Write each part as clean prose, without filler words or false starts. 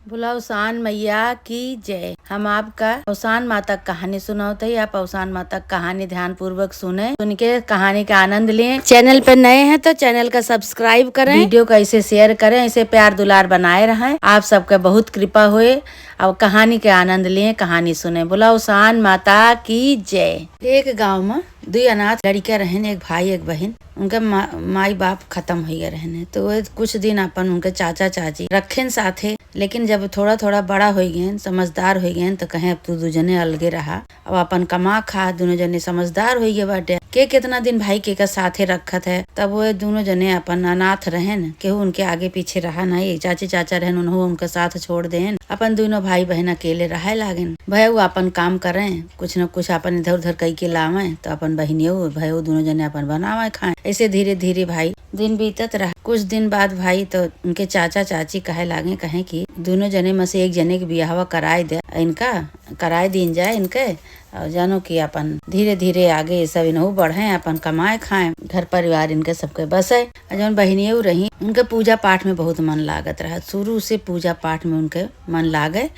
बोला उसान मैया की जय। हम आपका उसान माता कहानी सुनाते ही आप उसान माता कहानी ध्यान पूर्वक सुने, सुन के कहानी का आनंद लें। चैनल पे नए हैं तो चैनल का सब्सक्राइब करें, वीडियो को ऐसे शेयर करें, ऐसे प्यार दुलार बनाए रहें। आप सबका बहुत कृपा हुए और कहानी के आनंद लें, कहानी सुने। बोला उसान माता की जय। एक गाँव में दो अनाथ लड़कियां रहन, एक भाई एक बहन। उनका माई बाप खत्म हो गए रहने, तो वो कुछ दिन अपन उनके चाचा चाची रखें साथे। लेकिन जब थोड़ा थोड़ा बड़ा हो गए, समझदार हो गए, तो कहे अब तू दू जने अलगे रहा, अब अपन कमा खा। दोनों जने समझदार हो गए बाटे, के कितना दिन भाई के साथे रखत है। तब वो दोनों जने अपन अनाथ रहन, केहू उनके आगे पीछे रहा नहीं। चाची चाचा रहन, उन्हों उनके साथ छोड़ देन। अपन दोनों भाई बहन अकेले रहे लागन। भय वो अपन काम करें, कुछ न कुछ अपन इधर उधर कई के लावे, तो अपन बहनियों भय दोनों जने अपन बनावे खाए। ऐसे धीरे धीरे भाई दिन बीतत रहा। कुछ दिन बाद भाई तो उनके चाचा चाची कहे लागे, कहे कि दोनों जने में से एक जने के बियाह कराए दे, इनका कराए दिन जाए इनके, और जानो कि अपन धीरे धीरे आगे सब इनहु बढ़े, अपन कमाए खाए, घर परिवार इनके सबके बसे। जौन बहनियों रही, उनके पूजा पाठ में बहुत मन लागत रहा। शुरू से पूजा पाठ में उनके मन लागे,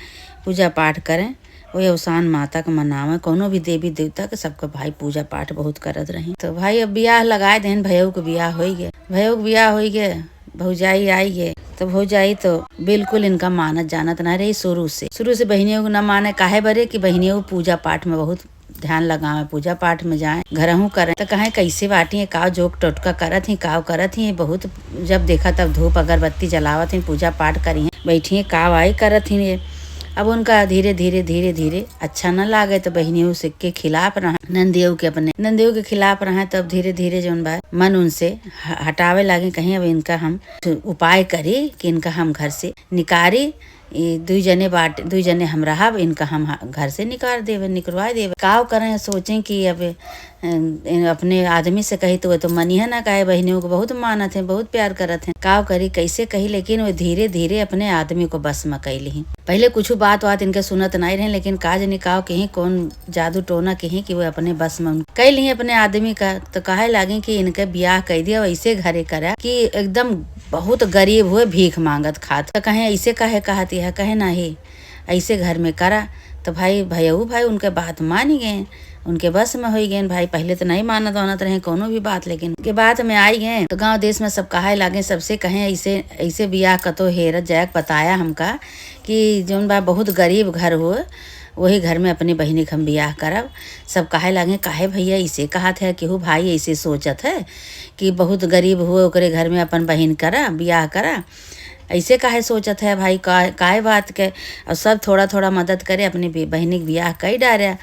पूजा पाठ करें। वो उसान माता का मनावे, कोनो भी देवी देवता के सबके भाई पूजा पाठ बहुत करत रही। तो भाई अब बियाह लगाए देन, भयो के बियाह हो गए, भयो के बियाह हो गए, भौजाई आई गए। तो भौजाई तो बिल्कुल इनका मानत जानत ना रही। शुरू से बहनियों को न माने, काहे बरे कि बहनियों पूजा पाठ में बहुत ध्यान लगावे, पूजा पाठ में जाए, घरहू करे। तो कहे कैसे बाटी का जोक टोटका करत ही, काव करत ही बहुत। जब देखा तब धूप अगरबत्ती जलावत ही, पूजा पाठ करी बैठी, काव आई करत ही। अब उनका धीरे धीरे धीरे धीरे अच्छा न लागे, तो बहनियों से के खिलाफ रहा, नंदियों के खिलाफ रहा। तब धीरे धीरे जो मन उनसे हटावे लागे। कहीं अब इनका हम उपाय करी कि इनका हम घर से निकारी। दुई जने हम रहा, इनका हम घर से निकलवा देवे। काव करें, सोचें कि अब अपने आदमी से कही तो वो तो मनिया ना कहे। बहनियों को बहुत मानत है, बहुत प्यार करत है। काव करी कैसे कही, लेकिन वो धीरे धीरे अपने आदमी को बस में कैली। पहले कुछ बात इनके सुनत नहीं रहे, लेकिन काज निकाव कहीं कौन जादू टोना कहीं कि वो अपने बस में कैली अपने आदमी का। तो कहे लागे कि इनके ब्याह कह दिया, वैसे घरे करा कि एकदम बहुत गरीब हुए, भीख मांगत खात। तो कहे ऐसे कहे कहती है, कहे नहीं ऐसे घर में करा। तो भाई भाई उनके बात मान गए, उनके बस में हो गए। भाई पहले तो नहीं मानत वानत रहे कोनो भी बात, लेकिन के बात में आई गए। तो गांव देश में सब कहे लागे, सबसे कहे ऐसे बियाह कतो हेरत जायक बताया हमका कि जौन बा बहुत गरीब घर हो, वही घर में अपनी बहनी के हम बियाह करब। सब कहे लागे, काहे भैया ऐसे कहत है, केहू भाई ऐसे सोचत है कि बहुत गरीब हुए ओकरे घर में अपन बहन करा बियाह करा, ऐसे काहे सोचत है भाई, काहे बात के। और सब थोड़ा थोड़ा मदद करे, अपनी बहनी के बियाह कई डारा,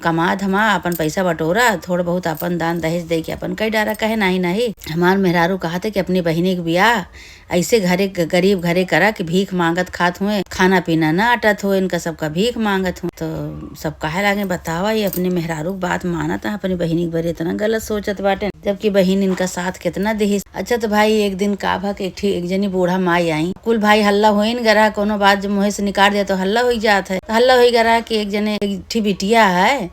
कमा धमा अपन पैसा बटोरा, थोड़ा बहुत अपन दान दहेज दे के अपन कई डारा। कहे नहीं हमार मेहरारू कहा था कि अपनी बहनी के बियाह ऐसे घरे गरीब घरे करा कि भीख मांगत खात हुए, खाना पीना ना अटत हो, इनका सबका भीख मांगत हुए। तो सब कहे लागे, बतावा ये अपने मेहरारू बात मानत है, अपनी बहनी के बारे इतना गलत सोचत बाटे, जबकि बहन इनका साथ कितना देही। अच्छा तो भाई एक दिन का भक एक जनी बूढ़ा माई आई, कुल भाई हल्ला हो गरा, कोनो बात जब मुँह से निकाल दिया तो हल्ला हो जात है। तो हल्ला हो गरा कि एक जने एक बिटिया है,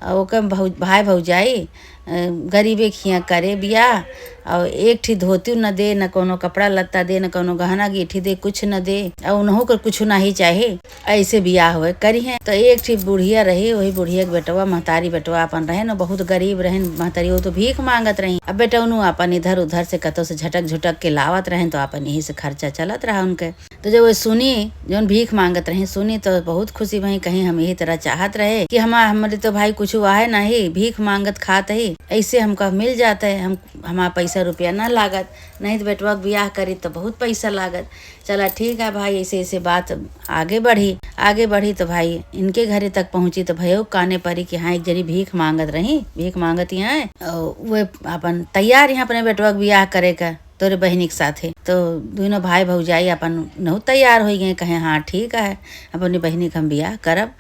ओकर भाई भौजाई गरीबे खिया करे बियाह, और एक ठी धोती न दे, न कोनो कपड़ा लत्ता दे, न कोनो गहना गिठी दे, कुछ न दे, और उन्हों को कुछ नहीं चाहे, ऐसे बियाह हुए करी है। तो एक ठी बुढ़िया रही, वही बुढ़िया के बेटवा महतारी बेटवा अपन रहे न, बहुत गरीब रहे महतारी, वो तो भीख मांगत रही। अब बेटा अपन इधर उधर से कतो से झटक झुटक के लावत रहे, तो अपन यही से खर्चा चलत रहा उनके। तो जब वो सुनी जो भीख मांगत रही, सुनी तो बहुत खुशी भई, कहीं हम यही तरह चाहत रहे कि हमारे तो भाई कुछ आए नहीं, भीख मांगत खात ही, ऐसे हमका मिल जाता है, हमारा पैसा रुपया ना लागत, नहीं तो बेटवा बियाह करी तो बहुत पैसा लागत। चला ठीक है भाई, ऐसे बात आगे बढ़ी। तो भाई इनके घरे तक पहुंची, तो भयो काने पड़ी कि हाँ एक जनी भीख मांगत यहाँ, वो अपन तैयार यहाँ अपने बेटवा बियाह करे का तोरे बहनी के साथे। तो दोनों भाई भौजाई अपन नहु तैयार हो गए, कहे हाँ ठीक है अपनी बहनी के हम बियाह करब।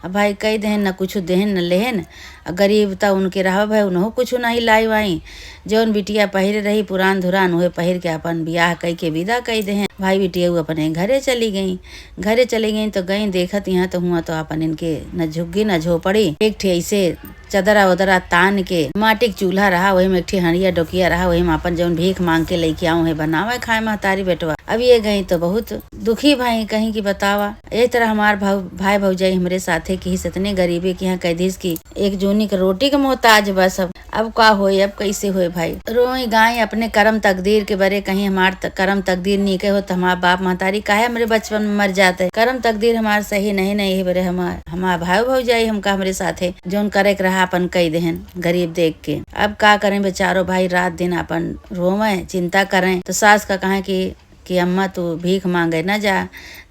अब भाई कई देहन न कुछ देहन न लेहन, गरीब त उनके रह भाई उन्हों कुछ नहीं लाई वाई। जौन बिटिया पहिरे रही पुरान धुरान, वही पहिर के अपन बियाह कई के विदा कई देहन। भाई बिटिया अपने घरे चली गई तो गई देखत यहाँ तो हुआ तो अपन इनके न झुग्गी न झोपड़ी एक ठे ऐसे चदरा उदरा तान के माटी के चूल्हा रहा वही में एक ठे हंडिया डोकिया रहा वही में अपन जौन भीख मांग के लेके आऊँ है बनावे खाए महतारी बेटवा। अब ये गई तो बहुत दुखी भाई कहीं की बतावा ये तरह हमार भाई भौजाई हमरे साथे की इतने गरीबी की यहाँ कैदीस की एक जोनी के रोटी के मोहताज बस। अब का होए अब कैसे होए भाई रोई गाय अपने कर्म तकदीर के बरे कहीं हमार कर्म तकदीर नहीं के हो तो हमार बाप महतारी काहे हमरे बचपन में मर जाते कर्म तकदीर हमार सही नहीं बरे हमार भाई भौजाई हमका हमरे साथे जोन करे के रहा अपन कई देहन गरीब देख के। अब का करें बेचारो भाई रात दिन अपन रोवे चिंता करें तो सास का कहे कि अम्मा तू भीख मांगे न जा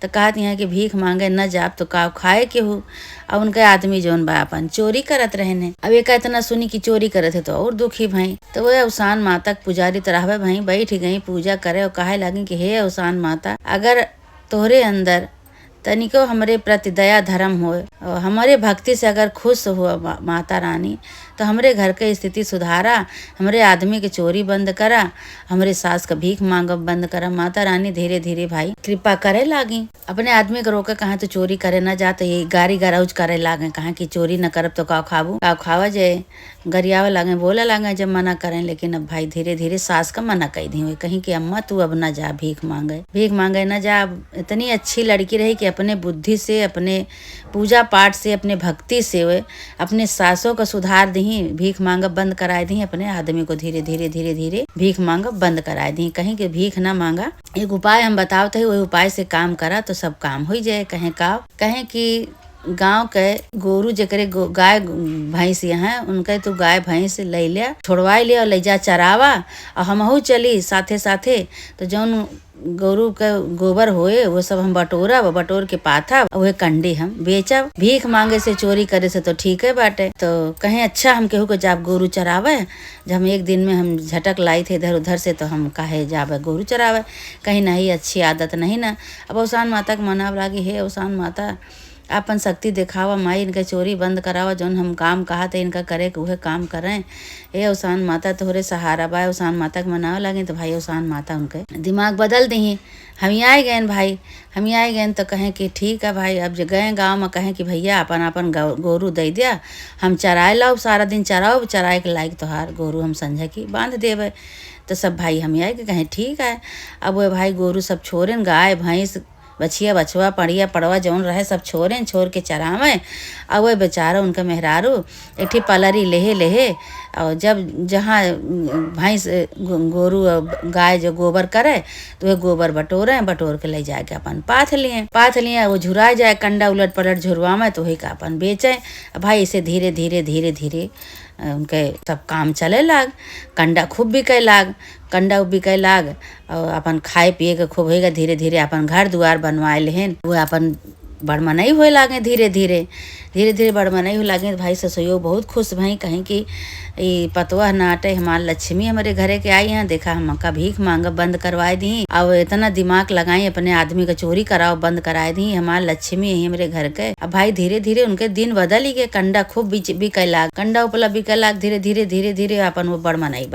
तो कहती हैं कि भीख मांगे न जा तो का खाए के हो। अब उनके आदमी जोन बा अपन चोरी करत रहने। अब एक इतना सुनी कि चोरी करत है तो और दुखी भाई तो वह अवसान माता पुजारी तरह भाई बैठ गई पूजा करे और कहे लगी कि हे अवसान माता अगर तोहरे अंदर तनिको हमरे प्रति दया धर्म हो और हमारे भक्ति से अगर खुश हो माता रानी तो हमरे घर के स्थिति सुधारा हमरे आदमी के चोरी बंद करा हमरे सास का भीख मांग बंद करा। माता रानी धीरे धीरे भाई कृपा करे लागी अपने आदमी को रोके कहा तो चोरी करे न जा तो ये गारी गरौज करे लागे कहा कि चोरी न करब तो का खाबू का खावा जाए गरियावा लागे बोला लागे जब मना करें। लेकिन अब भाई धीरे धीरे सास का मना कही दी हुई कहीं कि अम्मा तू अब न जा भीख मांगे न जा। इतनी अच्छी लड़की रही कि अपने बुद्धि से अपने पूजा पाठ से अपने भक्ति से वे अपने सासों का सुधार दी भीख मांगब बंद कराए दी अपने आदमी को धीरे धीरे भीख मांगब बंद कराए दी। कहीं के भीख ना मांगा एक उपाय हम बतावते वही उपाय से काम करा तो सब काम हो जाए। कहें कि गांव के गोरू जकरे गाय भैंस हैं उनके तो गाय भैंस ले लिया छोड़वा लिया और ले जा चरावा और हमहू चली साथे साथे तो जौन गोरू का गोबर होए वो सब हम बटोर के पाथा वह कंडी हम बेचा। भीख मांगे से चोरी करे से तो ठीक है बाटे तो कहीं अच्छा हम केहू को जाब गोरू चरावे जब हम एक दिन में हम झटक लाई थे इधर उधर से तो हम काहे जावे गोरू चरावे कहीं नहीं अच्छी आदत नहीं ना। अब अवसान माता के मनाव लागी हे अवसान माता अपन शक्ति दिखावा माई इनका चोरी बंद करावा जौन हम काम कहा थे इनका करे कि वह काम करें। हे अवसान माता तोहरे सहारा बा अवसान माता के मनावे लगे तो भाई अवसान माता उनके दिमाग बदल दी। हम ही आए गए तो कहें कि ठीक है भाई अब जो गए गाँव में कहें कि भैया अपन गोरू दे दिया हम चराए लाओ सारा दिन चराओ चराए के लायक तोहार गोरू हम समझे कि बांध देवे तो सब भाई हम आए कि कहें ठीक है। अब वह भाई गोरू सब छोड़ें गाय भैंस बछिया बछवा पड़िया पड़वा जौन रहे सब छोड़ के चरावे। और वह बेचारा उनका मेहरारू एक ठी पलरी लेहे और जब जहाँ भैंस गोरू गाय जो गोबर करे तो वह गोबर बटोर के ले जाके अपन पाथ लिए वो झुरा जाए कंडा उलट पलट झुरवावे तो वही का अपन बेचे। भाई इसे धीरे धीरे उनके सब काम चले लाग कंडा खूब बिके लाग और अपन खाए पिए के खूब होगा धीरे धीरे अपन घर दुआर बनवाए लेहन वो अपन बड़मनई हुए लागे धीरे धीरे बड़मनई हो लागे। भाई ससुयो बहुत खुश भाई कहीं कि ई पतवा नाटे हमार लक्ष्मी हमारे घरे के आई हैं देखा हम का भीख मांग बंद करवाए दी अब इतना दिमाग लगाई अपने आदमी का चोरी कराओ बंद कराए दी हमार लक्ष्मी है हमारे घर के। अब भाई धीरे धीरे उनके दिन बदल ही गए कंडा खूब बिके लाग कंडा उपला बिके लाग धीरे धीरे अपन वो बड़मनई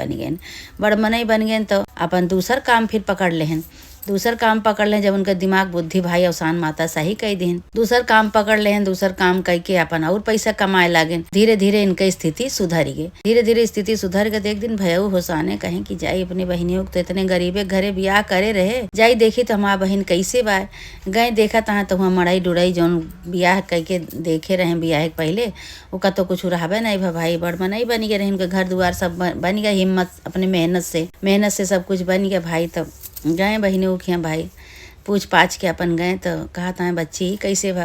बन गए तो अपन दूसर काम फिर पकड़ लेहन दूसर काम पकड़ ले जब उनका दिमाग बुद्धि भाई अवसान माता सही कह दिन दूसर काम पकड़ ले दूसर काम कह के अपन और पैसा कमाए लागे। धीरे धीरे इनका स्थिति सुधर गई तो एक दिन भयऊ होसाने कहें कि जाई अपनी बहनियों तो इतने गरीबे घरे ब्याह करे रहे जाई देखी तो हमारा बहन कैसे बाय गए देखा तहाँ तो वहाँ मड़ाई डुड़ाई जौन ब्याह कह के देखे रहे ब्याह के पहले उका तो कुछ रहा नहीं भाई बड़मनई बन गए रहे उनके घर दुआर सब बन गया हिम्मत अपने मेहनत से सब कुछ बन गया। भाई तब गए बहने उखिया भाई पूछ पाछ के अपन गए तो कहा था बच्ची कैसे बा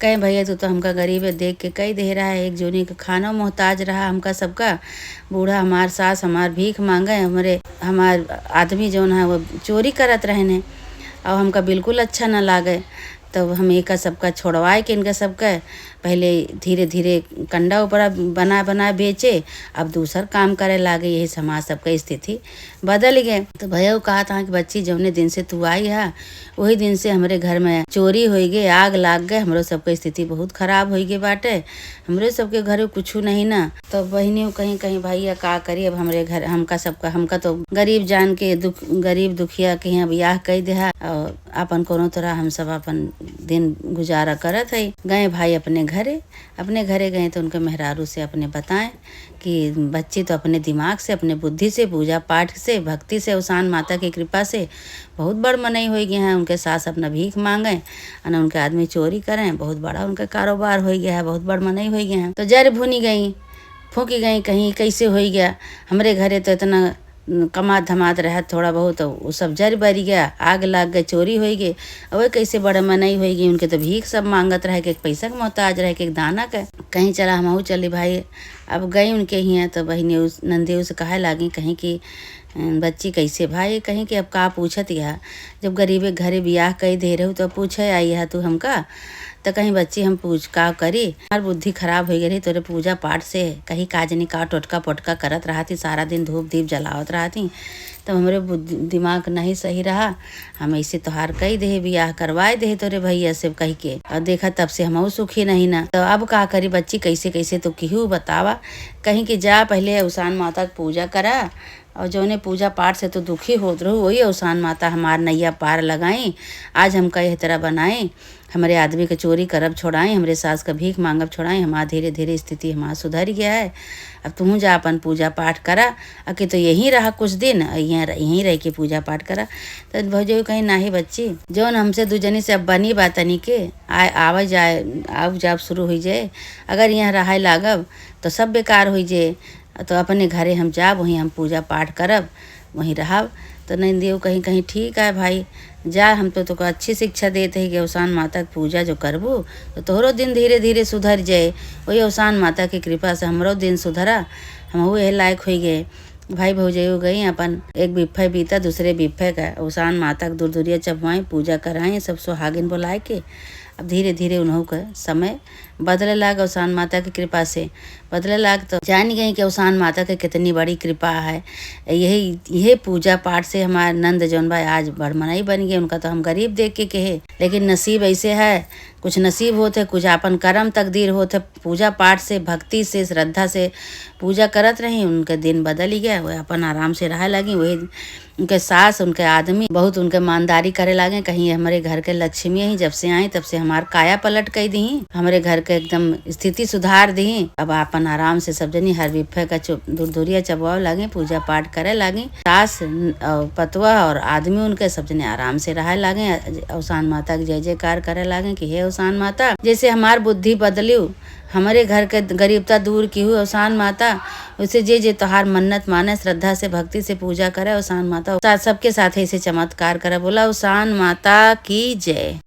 कहे भैया तू तो हमका गरीब है देख के कई दे रहा है एक जोनी का खाना मोहताज रहा हमका सबका बूढ़ा हमार सास हमार भीख मांगे हमार आदमी जो है वो चोरी करत रहने और हमका बिल्कुल अच्छा न लागे तब हम एक सबका छोड़वाए के इनका सबका पहले धीरे धीरे कंडा ऊपर बना बना बेचे, अब दूसर काम करे लागे। यही समाज सबका स्थिति बदल गए। तो भैया कहा था कि बच्ची जौने दिन से तू आई है वही दिन से हमारे घर में चोरी हो गए, आग लाग गए, हमरो सबका स्थिति बहुत खराब हो गई बाटे। हमरे सबके घर कुछ नहीं ना। तो बहनी कहीं कहीं भैया का करी, अब हमारे घर हमका तो गरीब जान के गरीब दुखिया के यहाँ ब्याह कई दे और अपन कोनो तरह हम सब अपन दिन गुजारा करत है। गए भाई अपने घरे गए तो उनके मेहरारू से अपने बताएं कि बच्ची तो अपने दिमाग से, अपने बुद्धि से, पूजा पाठ से, भक्ति से, उसान माता की कृपा से बहुत बड़ मनई हो गए हैं। उनके सास अपना भीख मांगे और उनके आदमी चोरी करें, बहुत बड़ा उनका कारोबार हो गया है, बहुत बड़ मनई हो गए हैं। तो जर भुनी गई, फूकी गई, कहीं कैसे हो गया। हमरे घरे तो इतना कमात धमात रहा थोड़ा बहुत, तो वो सब जर बर गया, आग लाग गए, चोरी हो गई। और कैसे बड़ा मनई हो गई। उनके तो भीख सब मांगत रहे, कि पैसा का मोहताज रहे, कि दाना का। कहीं चला हम चली भाई। अब गई उनके यहाँ तो बहनी उस नंदी से कहे लागी कहीं कि बच्ची कैसे भाई, कहीं कि अब का पूछत या जब गरीबे घरे ब्याह कई दे रहे हो तो पूछे आई है तू हमका। तो कहीं बच्ची हम पूछ का करी, हमार बुद्धि खराब हो गई तोरे पूजा पाठ से, कहीं काजनी का टोटका पोटका करत रहा थी, सारा दिन धूप दीप जलावत रहा थी। तब हमरे दिमाग नहीं सही रहा, हम ऐसे तोहार कही दे ब्याह करवाए दे तोरे भैया से कही के। और देखा तब से हम सुखी नहीं ना। तो अब का करी बच्ची, कैसे कैसे तो केहू बतावा। कहीं कि जा पहले उसान माता की पूजा करा, और जौने पूजा पाठ से तो दुखी होत रहू वही उसान माता हमार नैया पार लगाई। आज हमका यह तरह बनाए, हमारे आदमी के चोरी करब छोड़ाई, हमरे सास का भीख मांगब छोड़ाई। हमारा धीरे धीरे स्थिति हमारा सुधर गया है। अब तू जा अपन पूजा पाठ करा, अके तो यहीं रहा कुछ दिन, यहीं रह के पूजा पाठ करा। तो भौजो कहीं नाही बच्ची, जौन हमसे दूजनी से अब बनी बातनी के आवा जाए आव जाब शुरू हो जाए, अगर यहाँ रहा लागब तो सब बेकार हो जाए। तो अपने घरे हम जाब, वहीं हम पूजा पाठ करब, वहीं रहब। तो नहीं देव कहीं कहीं ठीक है भाई, जा हम तो अच्छी शिक्षा देते हैं कि उसान माता की पूजा जो करबू तो तोहरो दिन धीरे धीरे सुधर जाए। वही उसान माता की कृपा से हमरो दिन सुधरा, हम यह लायक हो गए। भाई भौजयू गई अपन, एक बिफ्फे बीता दूसरे बिफ्फे का उसान माता के दूर चपवाएं, पूजा कराएं, सब सुहागिन बुलाए के। अब धीरे धीरे उन्हों का समय बदले लाग, उसान माता की कृपा से बदले लाग। तो जान गई कि उसान माता की कितनी बड़ी कृपा है। यही पूजा पाठ से हमारे नंद जौन भाई आज बड़मनाई बन गए। उनका तो हम गरीब देख के कहे, लेकिन नसीब ऐसे है, कुछ नसीब होते, कुछ अपन कर्म तकदीर होते। पूजा पाठ से, भक्ति से, श्रद्धा से पूजा करत रही, उनके दिन बदल ही गया। वह अपन आराम से रह लगी। वही उनके सास, उनके आदमी बहुत उनके ईमानदारी करे लागे। कहीं हमारे घर के लक्ष्मी ही जब से आई तब से हमार काया पलट कर दी, हमारे घर के एकदम स्थिति सुधार दी। अब अपन आराम से सब जनी हर बिफ्फे का दूरिया चबवाओ लागे, पूजा पाठ करे लागे। सास पतवा और आदमी उनके सब जने आराम से रहे लागे, उसान माता की जय जयकार करे लागे कि हे उसान माता, जैसे हमार बुद्धि बदलियो, हमारे घर के गरीबता दूर की हुई उसान माता, उसे जे तोहार मन्नत माने, श्रद्धा से भक्ति से पूजा करे उसान माता सबके साथ ऐसे चमत्कार करे। बोला उसान माता की जय।